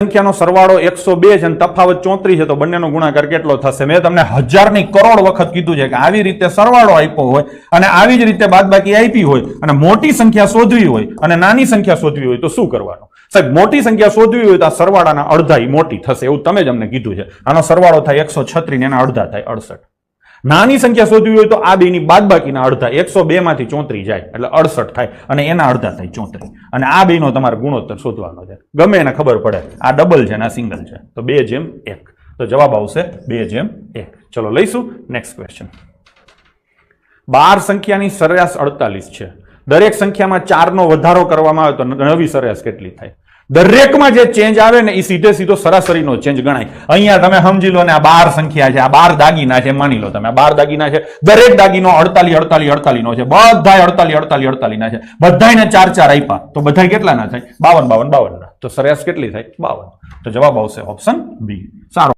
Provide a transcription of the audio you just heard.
સંખ્યાનો સરવાળો 102 છે અને તફાવત 34 છે તો બંનેનો ગુણાકાર કેટલો થશે? મેં તમને હજારની કરોડ વખત કીધું છે કે આવી રીતે સરવાળો આપ્યો હોય અને આવી જ રીતે બાદબાકી આપી હોય અને મોટી સંખ્યા શોધવી હોય અને નાની સંખ્યા શોધવી હોય તો શું કરવાનું? સાહેબ, મોટી સંખ્યા શોધવી હોય તો આ સરવાળાના અડધા મોટી થશે એવું તમે જ અમને કીધું છે. આનો સરવાળો થાય 136 ને એના અડધા થાય 68. નાની સંખ્યા શોધવી હોય તો આ બેની બાદબાકીના અડધા 102 માંથી 34 જાય એટલે 68 થાય અને એના અડધા થાય 34 અને આ બેનો તમારે ગુણોત્તર શોધવાનો છે. ગમે એને ખબર પડે આ ડબલ છે અને આ સિંગલ છે તો 2:1 તો જવાબ આવશે 2:1. ચલો લઈશું નેક્સ્ટ ક્વેશ્ચન. 12 સંખ્યાની સરેરાશ 48 છે. દરેક સંખ્યામાં 4 નો વધારો કરવામાં આવે તો નવી સરેરાશ કેટલી થાય? દરેકમાં જે ચેન્જ આવે ને એ સીધે સીધો સરાસરીનો ચેન્જ ગણાય. અહીંયા તમે સમજી લો ને આ 12 સંખ્યા છે, આ 12 દાગીના છે, માની લો તમે આ 12 દાગીના છે, દરેક દાગીનો 48 48 નો છે, બધાય 48 48 ના છે, બધાયને 4 4 આપ્યા તો બધાય કેટલાના થાય? 52 52 52 ના. તો સરેરાશ કેટલી થાય? 52. તો જવાબ આવશે ઓપ્શન બી. સારો.